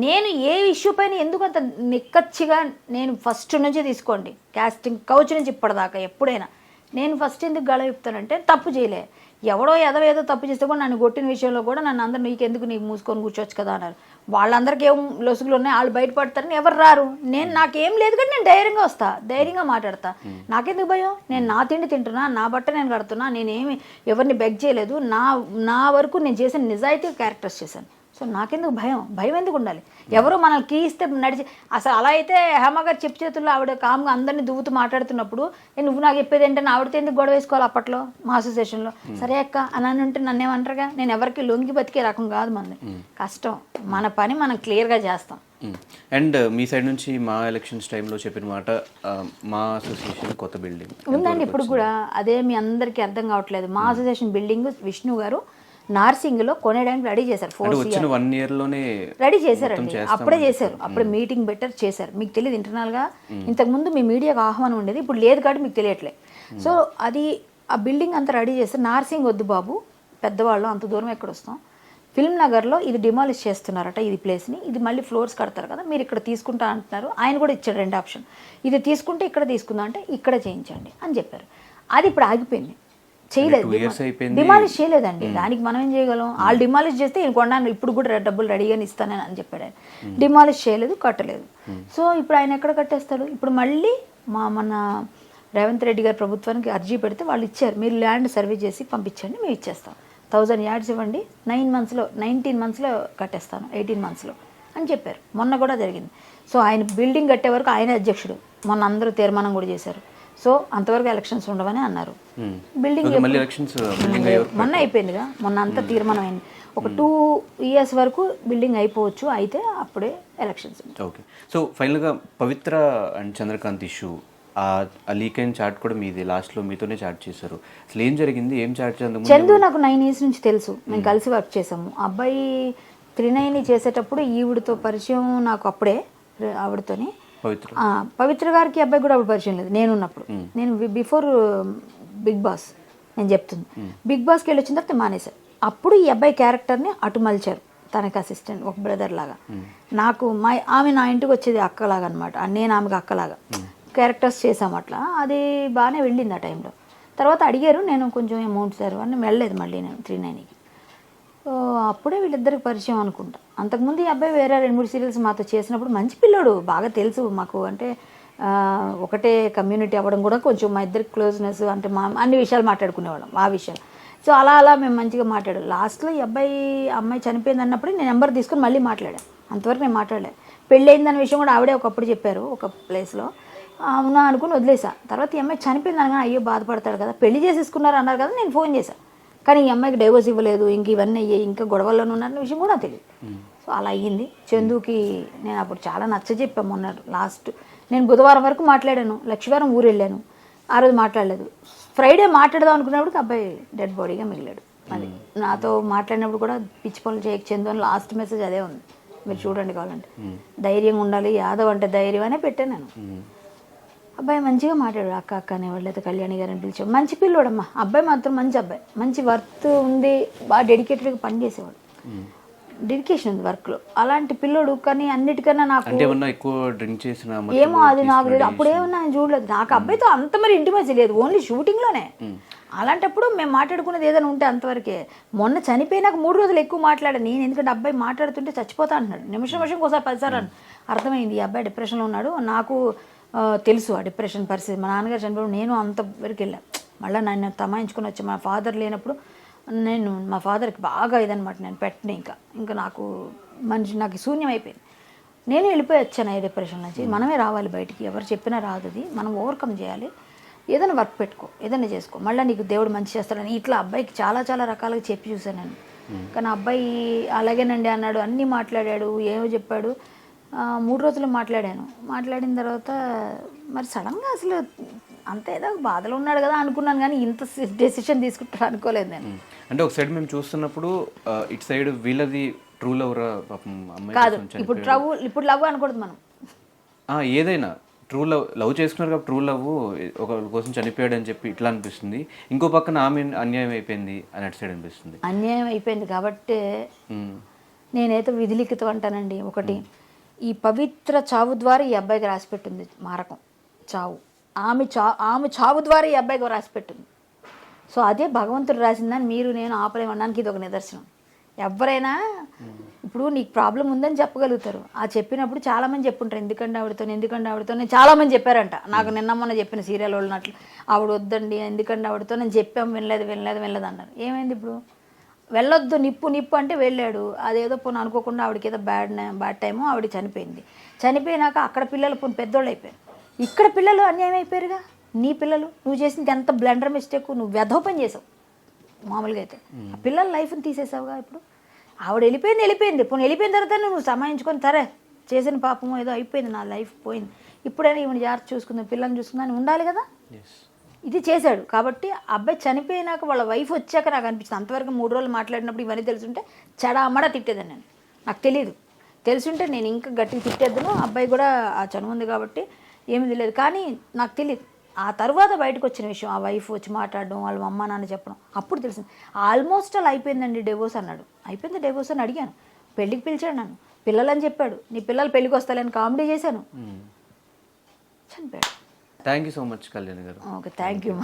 నేను ఏ ఇష్యూ పైన ఎందుకు అంత నిక్కచ్చిగా నేను ఫస్ట్ నుంచి తీసుకోండి కాస్టింగ్ కౌచ్ నుంచి ఇప్పటిదాకా ఎప్పుడైనా నేను ఫస్ట్ ఎందుకు గళ చెప్తానంటే తప్పు చేయలే. ఎవడో ఏదో తప్పు చేస్తే కూడా నన్ను కొట్టిన విషయంలో కూడా నన్ను అందరూ నీకెందుకు నీకు మూసుకొని కూర్చోవచ్చు కదా అన్నారు. వాళ్ళందరికీ ఏం లొసుగులు ఉన్నాయి, వాళ్ళు బయటపడతారని ఎవరు రారు. నాకేం లేదు కానీ నేను ధైర్యంగా వస్తా, ధైర్యంగా మాట్లాడతా. నాకెందుకు భయం? నేను నా తిండి తింటున్నా, నా బట్ట నేను కడుతున్నా, నేనేమి ఎవరిని బెగ్ చేయలేదు. నా వరకు నేను చేసిన నిజాయితీ క్యారెక్టర్స్ చేశాను. సో నాకెందుకు భయం ఎందుకు ఉండాలి? ఎవరో మనల్ని కీ ఇస్తే నడిచి అసలు అలా అయితే హేమ గారు చెప్పు చేతుల్లో ఆవిడ కామ్గా అందరినీ దువ్వుతూ మాట్లాడుతున్నప్పుడు నువ్వు నాకు చెప్పేది ఏంటంటే ఆవిడతో ఎందుకు గొడవ వేసుకోవాలి అప్పట్లో మా అసోసియేషన్లో? సరే అక్క అని ఉంటే నన్నేమంటారుగా. నేను ఎవరికి లొంగి బతికే రకం కాదు మంది. కష్టం, మన పని మనం క్లియర్గా చేస్తాం. అండ్ మీ సైడ్ నుంచి మా ఎలక్షన్స్ టైంలో చెప్పిన మాట మా అసోసియేషన్ కొత్త బిల్డింగ్ ఉందండి. ఇప్పుడు కూడా అదే మీ అందరికీ అర్థం కావట్లేదు. మా అసోసియేషన్ బిల్డింగ్ విష్ణు గారు నార్సింగ్లో కొనేయడానికి రెడీ చేశారు. 1 year లోనే రెడీ చేశారండి. అప్పుడే చేశారు, అప్పుడే మీటింగ్ బెటర్ చేశారు. మీకు తెలియదు ఇంటర్నల్గా ఇంతకుముందు మీ మీడియాకు ఆహ్వానం ఉండేది, ఇప్పుడు లేదు కాబట్టి మీకు తెలియట్లేదు. సో అది ఆ బిల్డింగ్ అంతా రెడీ చేస్తారు. నార్సింగ్ వద్దు బాబు, పెద్దవాళ్ళం అంత దూరం ఎక్కడ వస్తాం, ఫిల్మ్ నగర్లో ఇది డిమాలిష్ చేస్తున్నారట ఇది ప్లేస్ని, ఇది మళ్ళీ ఫ్లోర్స్ కడతారు కదా మీరు ఇక్కడ తీసుకుంటా అంటున్నారు. ఆయన కూడా ఇచ్చాడు 2 ఆప్షన్, ఇది తీసుకుంటే ఇక్కడ తీసుకుందాం అంటే ఇక్కడ చేయించండి అని చెప్పారు. అది ఇప్పుడు ఆగిపోయింది, చేయలేదు, డిమాలిష్ చేయలేదండి. దానికి మనం ఏం చేయగలం? వాళ్ళు డిమాలిష్ చేస్తే ఈయన కొన్నాను ఇప్పుడు కూడా డబ్బులు రెడీగానే ఇస్తానని అని చెప్పాడు ఆయన. డిమాలిష్ చేయలేదు, కట్టలేదు. సో ఇప్పుడు ఆయన ఎక్కడ కట్టేస్తాడు? ఇప్పుడు మళ్ళీ మన రేవంత్ రెడ్డి గారి ప్రభుత్వానికి అర్జీ పెడితే వాళ్ళు ఇచ్చారు, మీరు ల్యాండ్ సర్వే చేసి పంపించండి మేము ఇచ్చేస్తాం, 1000 yards ఇవ్వండి, 19 monthsలో కట్టేస్తాను, 18 monthsలో అని చెప్పారు. మొన్న కూడా జరిగింది. సో ఆయన బిల్డింగ్ కట్టే వరకు ఆయన అధ్యక్షుడు, మొన్న అందరూ తీర్మానం కూడా చేశారు. సో అంతవరకు ఎలక్షన్స్ ఉండవని అన్నారు. బిల్డింగ్ మొన్న అయిపోయిందిగా, మొన్న అంతా తీర్మానం అయింది. ఒక 2 years వరకు బిల్డింగ్ అయిపోవచ్చు, అయితే అప్పుడే ఎలక్షన్స్. ఓకే. సో ఫైనల్గా పవిత్ర అండ్ చంద్రకాంత్ ఇష్యూ, ఆ లీక్ అయిన చాట్ కూడా మీది, లాస్ట్లో మీతోనే చాట్ చేశారు. అసలు ఏం జరిగింది, ఏం చాట్ చేద్దాం? చందు నాకు 9 years నుంచి తెలుసు, మేము కలిసి వర్క్ చేసాము. అబ్బాయి 39 చేసేటప్పుడు ఈవిడతో పరిచయం నాకు అప్పుడే, ఆవిడతోని. పవిత్ర గారికి అబ్బాయి కూడా అప్పుడు పరిచయం లేదు నేనున్నప్పుడు. నేను బిఫోర్ బిగ్ బాస్ నేను చెప్తుంది, బిగ్ బాస్కి వెళ్ళి వచ్చిన తర్వాత మానేశారు. అప్పుడు ఈ అబ్బాయి క్యారెక్టర్ని అటు మలిచారు, తనకి అసిస్టెంట్, ఒక బ్రదర్ లాగా. నాకు ఆమె నా ఇంటికి వచ్చేది అక్కలాగా అనమాట, నేను ఆమెకు అక్కలాగా క్యారెక్టర్స్ చేసాము అట్లా. అది బాగానే వెళ్ళింది ఆ టైంలో. తర్వాత అడిగారు, నేను కొంచెం అమౌంట్ సార్ అని వెళ్ళలేదు మళ్ళీ నేను 39కి. అప్పుడే వీళ్ళిద్దరికి పరిచయం అనుకుంటా. అంతకుముందు ఈ అబ్బాయి వేరే 2-3 సీరియల్స్ మాతో చేసినప్పుడు మంచి పిల్లోడు, బాగా తెలుసు మాకు, అంటే ఒకటే కమ్యూనిటీ అవ్వడం కూడా కొంచెం మా ఇద్దరికి క్లోజ్నెస్, అంటే మా అన్ని విషయాలు మాట్లాడుకునేవాళ్ళం ఆ విషయాలు. సో అలా మేము మంచిగా మాట్లాడాం. లాస్ట్లో ఈ అమ్మాయి చనిపోయింది అన్నప్పుడు నేను నెంబర్ తీసుకుని మళ్ళీ మాట్లాడాను, అంతవరకు నేను మాట్లాడలేదు. పెళ్ళి అయిందన్న విషయం కూడా ఆవిడే ఒకప్పుడు చెప్పారు ఒక ప్లేస్లో, అవునా అనుకుని వదిలేసా. తర్వాత ఈ అమ్మాయి చనిపోయింది అనగా అయ్యో బాధపడతాడు కదా, పెళ్లి చేసేసుకున్నారు అన్నారు కదా, నేను ఫోన్ చేశాను. కానీ ఈ అమ్మాయికి డైవోర్స్ ఇవ్వలేదు, ఇంక ఇవన్నీ అయ్యాయి, ఇంకా గొడవల్లోనే ఉన్నారన్న విషయం కూడా తెలియదు. సో అలా అయ్యింది. చందుకి నేను అప్పుడు చాలా నచ్చజెప్పాము. మొన్న లాస్ట్ నేను బుధవారం వరకు మాట్లాడాను, లక్షవారం ఊరు వెళ్ళాను, ఆ రోజు మాట్లాడలేదు. ఫ్రైడే మాట్లాడదాం అనుకున్నప్పుడు అబ్బాయి డెడ్ బాడీగా మిగిలాడు. అది నాతో మాట్లాడినప్పుడు కూడా పిచ్చి పనులు చేయక చందు అని లాస్ట్ మెసేజ్ అదే ఉంది, మీరు చూడండి కావాలంటే. ధైర్యంగా ఉండాలి, యాదవ్ అంటే ధైర్యం అనే పెట్టాను నేను. అబ్బాయి మంచిగా మాట్లాడాడు, అక్క అక్క అనేవాళ్ళు, అయితే కళ్యాణి గారిని పిలిచాడు. మంచి పిల్లోడమ్మా, అబ్బాయి మాత్రం మంచి అబ్బాయి, మంచి వర్త్ ఉంది, బాగా డెడికేటెడ్గా పనిచేసేవాడు, డెడికేషన్ ఉంది వర్క్లో, అలాంటి పిల్లోడు. కానీ అన్నిటికన్నా నాకు ఏమో అది నాకు లేదు, అప్పుడేమన్నా నేను చూడలేదు. నాకు అబ్బాయితో అంత మరి ఇంటిమేసి లేదు, ఓన్లీ షూటింగ్లోనే. అలాంటప్పుడు మేము మాట్లాడుకునేది ఏదైనా ఉంటే అంతవరకే. మొన్న చనిపోయినాక 3 రోజులు ఎక్కువ మాట్లాడాను నేను, ఎందుకంటే అబ్బాయి మాట్లాడుతుంటే చచ్చిపోతా అంటున్నాడు, నిమిషం ఒకసారి 10 సార్లు అర్థమైంది ఈ అబ్బాయి డిప్రెషన్లో ఉన్నాడు. నాకు తెలుసు ఆ డిప్రెషన్ పరిస్థితి. మా నాన్నగారు చనిపోయినప్పుడు నేను అంతవరకు వెళ్ళాను. మళ్ళీ నన్ను తమాయించుకొని వచ్చి మా ఫాదర్ లేనప్పుడు నేను మా ఫాదర్కి బాగా ఇదనమాట, నేను పెట్టిన ఇంకా నాకు శూన్యం అయిపోయింది. నేను వెళ్ళిపోయి వచ్చాను ఈ డిప్రెషన్ నుంచి. మనమే రావాలి బయటికి, ఎవరు చెప్పినా రాదు, అది మనం ఓవర్కమ్ చేయాలి. ఏదైనా వర్క్ పెట్టుకో, ఏదైనా చేసుకో, మళ్ళీ నీకు దేవుడు మంచి చేస్తాడని ఇట్లా అబ్బాయికి చాలా రకాలుగా చెప్పి చూశాను నేను. కానీ అబ్బాయి అలాగేనండి అన్నాడు, అన్నీ మాట్లాడాడు, ఏమో చెప్పాడు. 3 రోజులు మాట్లాడిన తర్వాత మరి సడన్గా అసలు అంత ఏదో బాధలో ఉన్నాడు కదా అనుకున్నాను, కానీ ఇంత డెసిషన్ తీసుకుంటాడు అనుకోలేదు నేను. అంటే ఒక సైడ్ మేము చూస్తున్నప్పుడు ఇటు సైడ్ వీళ్ళది ట్రూ లవ్ కాదు, ఇప్పుడు లవ్ అనకూడదు మనం, ఏదైనా ట్రూ లవ్ చేసుకున్నారు కాబట్టి ట్రూ లవ్ ఒక కోసం చనిపోయాడు అని చెప్పి ఇట్లా అనిపిస్తుంది. ఇంకో పక్కన ఆమె అన్యాయం అయిపోయింది అని అటు సైడ్ అనిపిస్తుంది. అన్యాయం అయిపోయింది కాబట్టి నేనైతే విధిలిఖితం అంటానండి. ఒకటి, ఈ పవిత్ర చావు ద్వారా ఈ అబ్బాయికి రాసిపెట్టింది మారకం, చావు. ఆమె చావు ద్వారా ఈ అబ్బాయికి రాసిపెట్టింది. సో అదే భగవంతుడు రాసిందని మీరు నేను ఆపలేమనడానికి ఇది ఒక నిదర్శనం. ఎవరైనా ఇప్పుడు నీకు ప్రాబ్లం ఉందని చెప్పగలుగుతారు, ఆ చెప్పినప్పుడు చాలామంది చెప్పుంటారు, ఎందుకంటే ఆవిడతో చాలామంది చెప్పారంట. నాకు మొన్న చెప్పిన సీరియల్ వాళ్ళనట్లు ఆవిడ వద్దండి, ఎందుకంటే ఆవిడతో నేను చెప్పాము, వినలేదు అన్నారు. ఏమైంది ఇప్పుడు? వెళ్ళొద్దు నిప్పు అంటే వెళ్ళాడు, అదేదో పోను అనుకోకుండా ఆవిడకి ఏదో బ్యాడ్ టైము, ఆవిడ చనిపోయినాక అక్కడ పిల్లలు పోను పెద్దోళ్ళు అయిపోయారు, ఇక్కడ పిల్లలు అన్యాయం అయిపోయారుగా. నీ పిల్లలు, నువ్వు చేసింది ఎంత బ్లండర్ మిస్టేక్, నువ్వు వెధవ పని చేసావు మామూలుగా అయితే. ఆ పిల్లల లైఫ్ని తీసేసావుగా. ఇప్పుడు ఆవిడ వెళ్ళిపోయింది పోను, వెళ్ళిపోయిన తర్వాత నువ్వు సమాయించుకొని సరే చేసిన పాపము ఏదో అయిపోయింది, నా లైఫ్ పోయింది, ఇప్పుడైనా ఈవిడ జాగ్రత్త చూసుకుందాం, పిల్లల్ని చూసుకుందాం అని ఉండాలి కదా. ఇది చేశాడు కాబట్టి అబ్బాయి చనిపోయినాక వాళ్ళ వైఫ్ వచ్చాక నాకు అనిపించింది. అంతవరకు 3 రోజులు మాట్లాడినప్పుడు ఇవన్నీ తెలుసుంటే చెడామడా తిట్టేదాన్ని నేను. నాకు తెలియదు, తెలుసుంటే నేను ఇంకా గట్టిగా తిట్టేద్దును. అబ్బాయి కూడా ఆ చనువు ఉంది కాబట్టి ఏమీ తెలియదు, కానీ నాకు తెలియదు. ఆ తర్వాత బయటకు వచ్చిన విషయం, ఆ వైఫ్ వచ్చి మాట్లాడడం, వాళ్ళ అమ్మ నాన్న చెప్పడం, అప్పుడు తెలిసింది. ఆల్మోస్ట్ అలా అయిపోయిందండి డివోర్స్ అన్నాడు. అయిపోయింది డివోర్స్ అని అడిగాను. పెళ్ళికి పిలిచాడు నన్ను, పిల్లలని చెప్పాడు, నీ పిల్లలు పెళ్ళికి వస్తాలని కామెడీ చేశాను, చనిపోయాడు. Thank you so much Kalyani garu. Okay, thank you.